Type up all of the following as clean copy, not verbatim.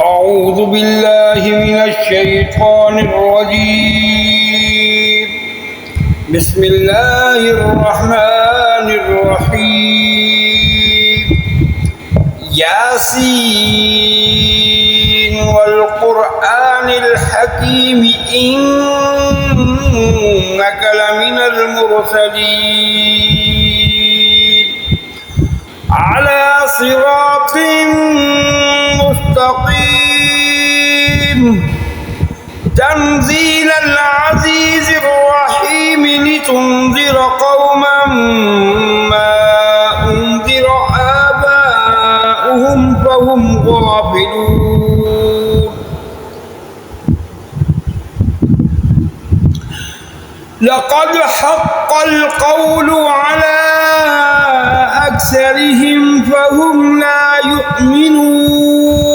أعوذ بالله من الشيطان الرجيم. بسم الله الرحمن الرحيم. ياسين والقرآن الحكيم إنك لمن المرسلين على صراط مستقيم. تنزيل العزيز الرحيم لتنذر قوما ما أنذر آباؤهم فهم غافلون. لقد حق القول على أكثرهم فهم لا يؤمنون.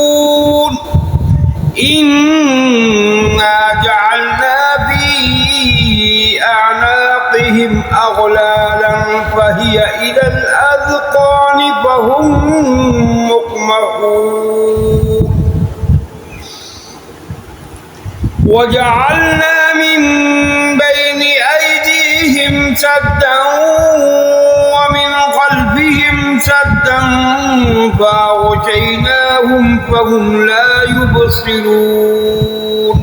إنا جعلنا في أعناقهم أغلالا فهي إلى الأذقان فهم مقمحون. وجعلنا من بين أيديهم سدا ومن خلفهم سدا فأغشيناهم فهم لا يبصرون.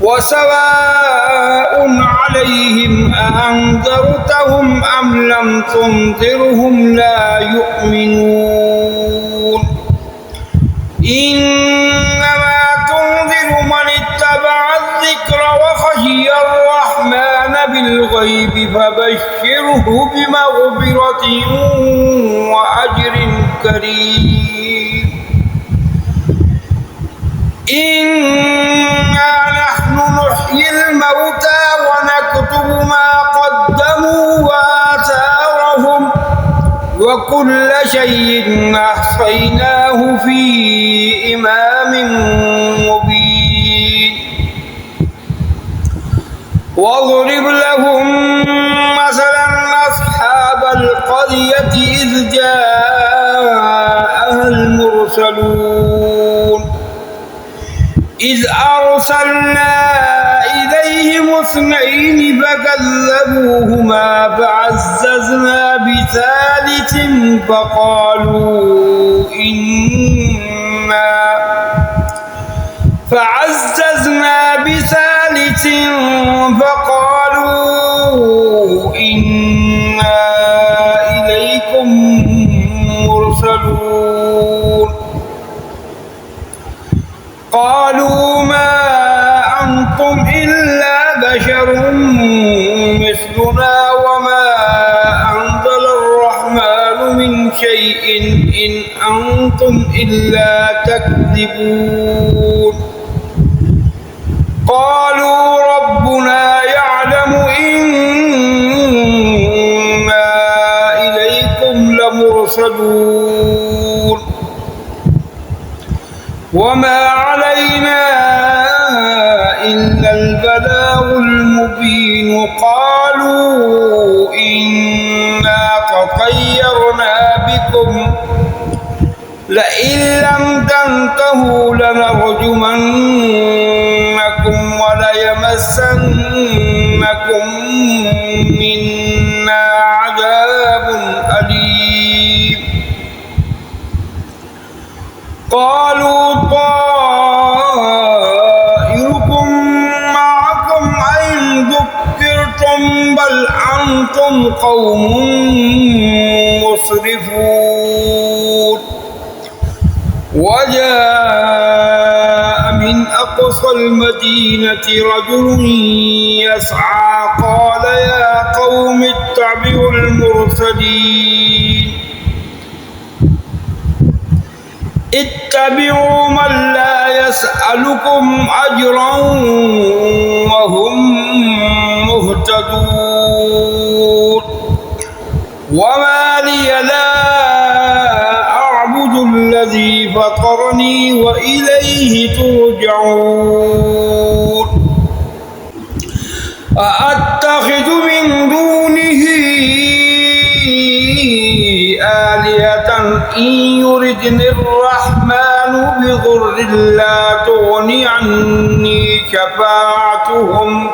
وسواء عليهم أأنذرتهم أم لم تنذرهم لا يؤمنون. إنما تنذر من اتبع الذكر وخشي الرحمن بالغيب فبشره بمغفرة وأجر كريم. إنا نحن نحيي الموتى ونكتب ما قدموا وآثارهم وكل شيء أحصيناه في إمام مبين. واضرب لهم مثلا أصحاب القرية إذ جاءها المرسلون إذ أرسلنا إليهم اثنين فكذبوهما فعززنا بثالث فقالوا إنا إليكم مرسلون. قالوا ما أنتم إلا بشر مثلنا وما أنزل الرحمن من شيء إن أنتم إلا تكذبون. قالوا ربنا يعلم إنا إليكم لمرسلون وما علينا إلا البلاغ المبين. قالوا إنا تطيرنا بكم لئن لم تنتهوا لنرجمنكم وليمسنكم منا عذاب أليم. قالوا طائركم معكم أئن ذكرتم بل أنتم قوم مسرفون. وجاء من أقصى المدينة رجل يسعى قال يا قوم اتبعوا المرسلين اتبعوا من لا يسألكم أجرا وهم مهتدون. وما لي لا أعبد الذي فطرني وإليه ترجعون. أأتخذ من دونه آلهة آلهة إن يردني الرحمن بضر لا تغني عني شفاعتهم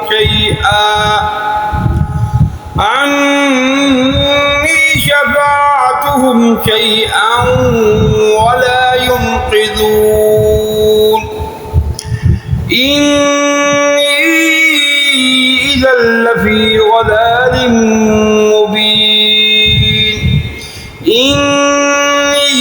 شيئا ولا ينقذون إني إذا لفي ضلال مبين إني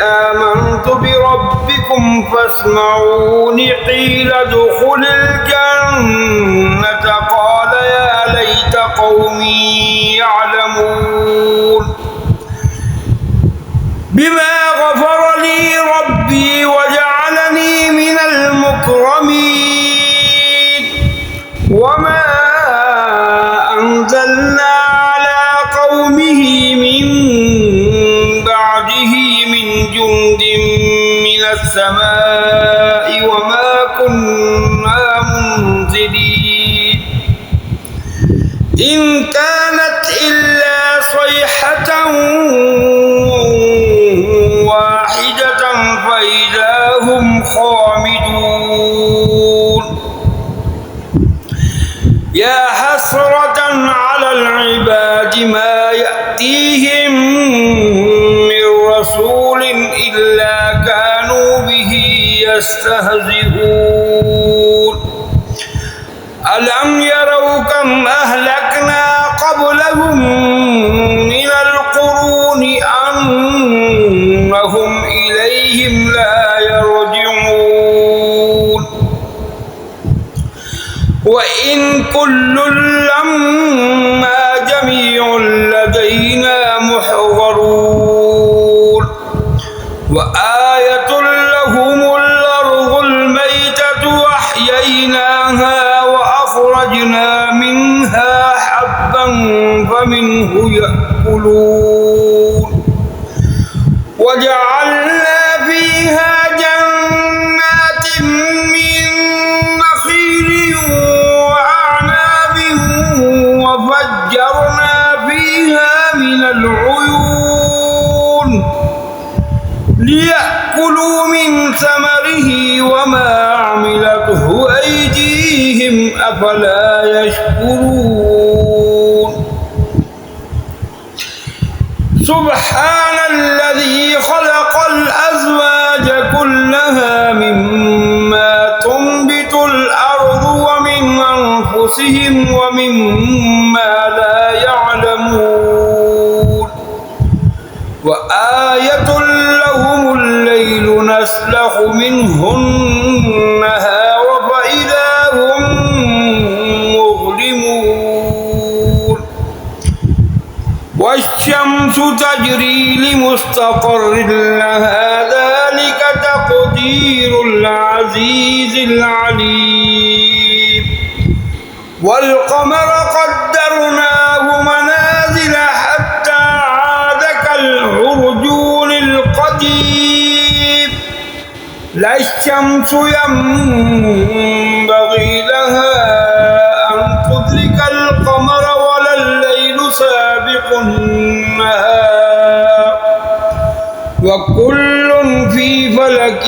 آمنت بربكم فاسمعون قيل ادخل الجنة قال يا ليت قومي يعلمون بما غفر لي ربي وجعلني من المكرمين وما أنزلنا على قومه من بعده من جند من السماء وما كنا منزلين إن كانت إلا صيحة واحدة فإذا هم خامدون يا حسرة على العباد ما يأتيهم من رسول إلا كانوا به يستهزئون ألم يروا كم أهلكنا قبلهم من القرون أنهم إليهم لا يرجعون وإن كل لما جميع لدينا محضرون وآية لهم الأرض الميتة أحييناها وأخرجنا منها حبا فمنه يأكلون وجعلنا فيها جنات من نخيل وأعناب وفجرنا فيها من العيون ليأكلوا من ثمره وما عملته أيديهم أفلا يشكرون سبحان الذي خلق الأزواج كلها مما تنبت الأرض ومن أنفسهم ومما لا يعلمون وآية لهم الليل نسلخ منه النهار فإذا هم مظلمون والشمس تجري لمستقر لها ذلك تقدير العزيز العليم والقمر قدرناه منازل حتى عاد كالعرجون القديم لا الشمس ينبغي لها أن تدرك القمر ولا الليل سابق النهار وكل في فلك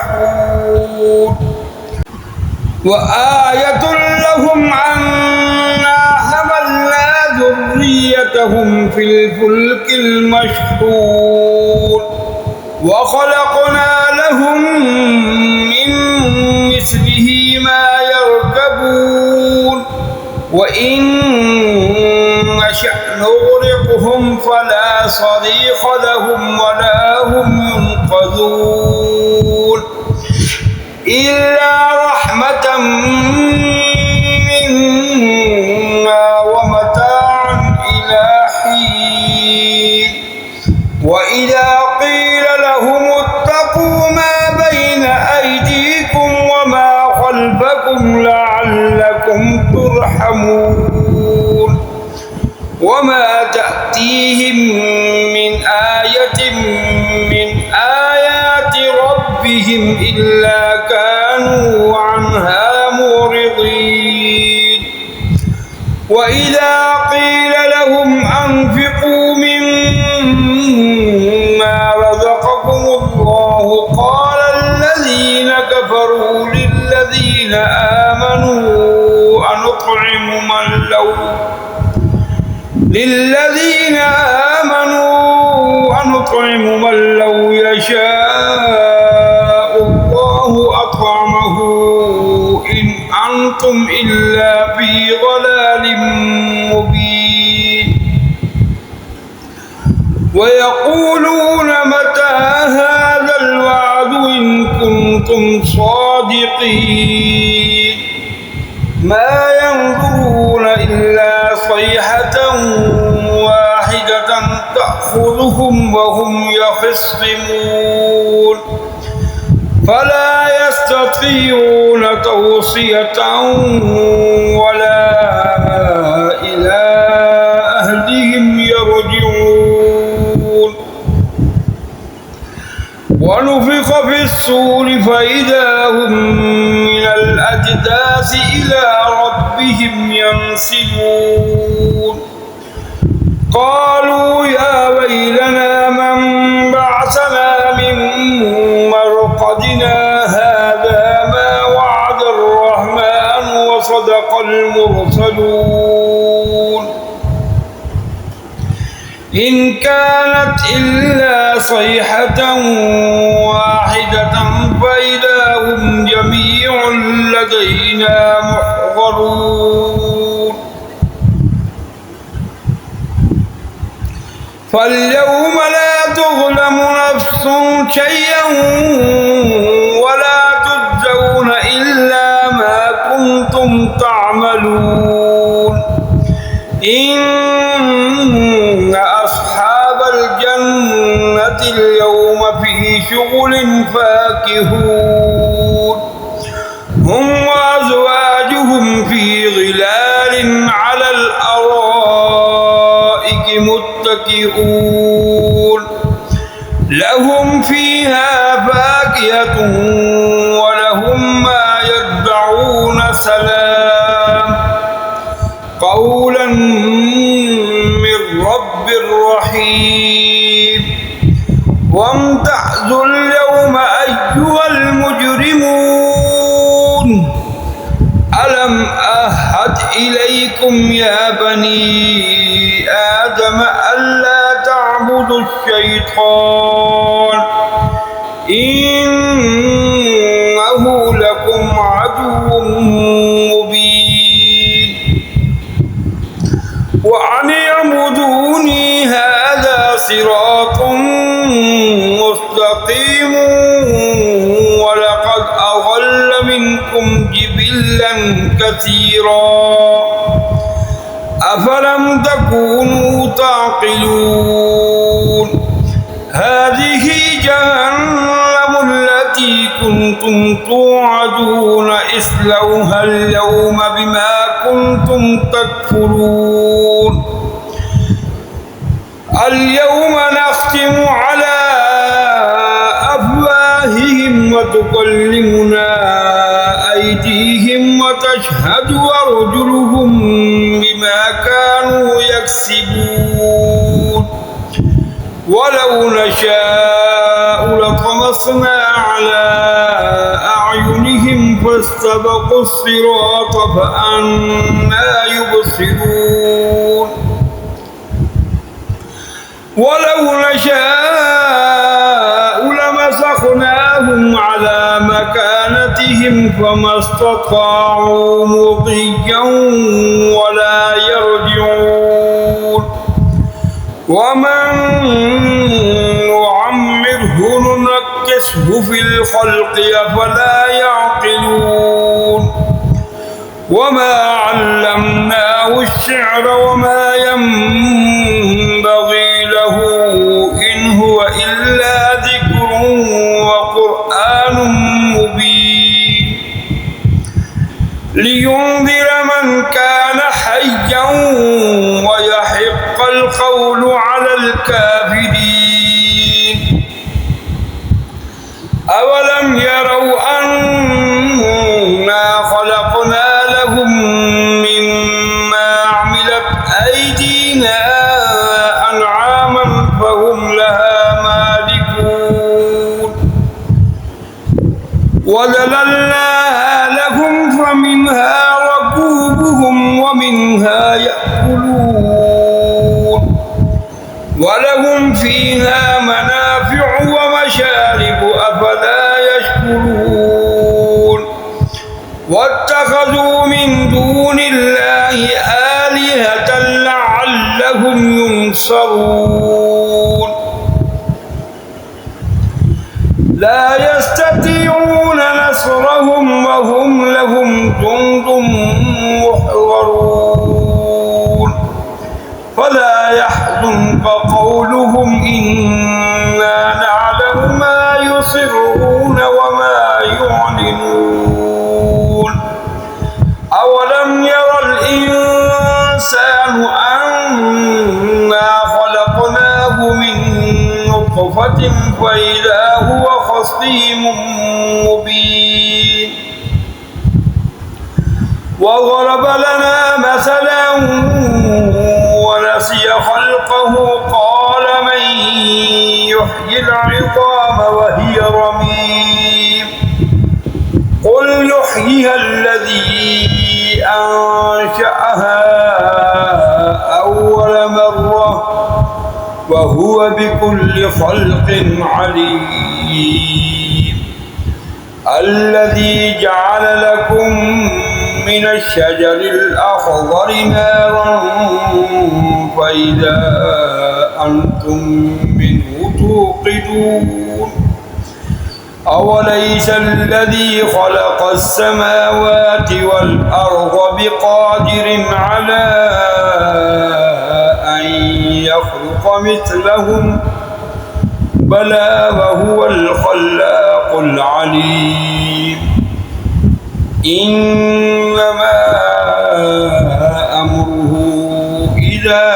يسبحون وآية لهم أنا حملنا ذريتهم في الفلك المشحون وخلقنا لهم من مثله ما يركبون وإن نشأ نغرقهم فلا صريخ لهم ولا هم ينقذون إلا رحمة منا ومتاعا إلى حين وإذا قيل لهم اتقوا ما بين أيديكم وما خلفكم لعلكم ترحمون وما تأتيهم من آية من آيات ربهم إلا كانوا عنها معرضين وإذا قيل لهم أنفقوا للذين آمنوا أن نطعم من لو يشاء الله أطعمه إن أنتم إلا في ضلال مبين ويقولون متى هذا الوعد إن كنتم صادقين ما ينظرون إلا صيحة واحدة تأخذهم وهم يخصمون فلا يستطيعون توصية ولا إلى أهلهم يرجعون ونفخ في الصور فإذا هم من الأجداث إلى ربهم ينسلون قالوا يا ويلنا من بعثنا من مرقدنا هذا ما وعد الرحمن وصدق المرسلون إن كانت إلا صيحة واحدة فإذا هم جميع لدينا محضرون فاليوم لا تظلم نفس شيئا ولا تجزون إلا ما كنتم تعملون إن أصحاب الجنة اليوم في شغل فاكهون هم وأزواجهم في ظلال على الأرائك متكئون لهم فيها فاكهة ولهم ما يدعون سلام قولا من رب رحيم وامتازوا اليوم أيها المجرمون ألم أعهد إليكم يا بني آدم ألا تعبدوا الشيطان إنه لكم عدو مبين وأن اعبدوني هذا صراط مستقيم ولقد أضل منكم جبلا كثيرا أفلم تكونوا تعقلون هذه جهنم التي كنتم توعدون اصلوها اليوم بما كنتم تكفرون اليوم نختم على أفواههم وتكلمنا أيديهم وتشهد أرجلهم بما كانوا يكسبون ولو نشاء لطمسنا على أعينهم فاستبقوا الصراط فأنى يبصرون ولو نشاء لمسخناهم على مكانتهم فما استطاعوا مضيا ولا يرجعون ومن نعمره ننكسه في الخلق أفلا يعقلون وما علمناه الشعر وما ينبغي له إن هو إلا ذكر وقرآن مبين لينذر من كان حيا ويحق القول على الكافرين أولم يروا أنا خلقنا لهم مما عملت أيدينا أنعاما فهم لها مالكون وذللناها لهم فمنها ركوبهم ومنها يأكلون ولهم فيها منافع ومشارب أفلا يشكرون واتخذوا من دون الله آلهة لعلهم ينصرون لا يستطيعون نصرهم وهم لهم جند محضرون فلا يحزنك قولهم إنا نعلم ما يسرون وما يعلنون أولم ير الإنسان أنا خلقناه من نطفة فإذا هو خصيم مبين وضرب لنا مثلا ونسي خلقه قال من يحيي العظام وهي رميم قل يحييها الذي أنشأها أول مرة وهو بكل خلق عليم الذي جعل لكم من الشجر الأخضر نارا فإذا أنتم منه توقدون أوليس الذي خلق السماوات والأرض بقادر على أن يخلق مثلهم بلى وهو الخلاق العليم إنما أمره إذا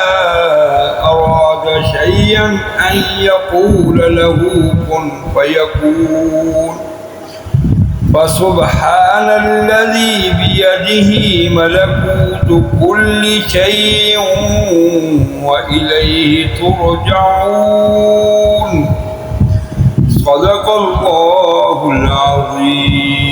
أراد شيئا أن يقول له كن فيكون فسبحان الذي بيده ملكوت كل شيء وإليه ترجعون صدق الله العظيم.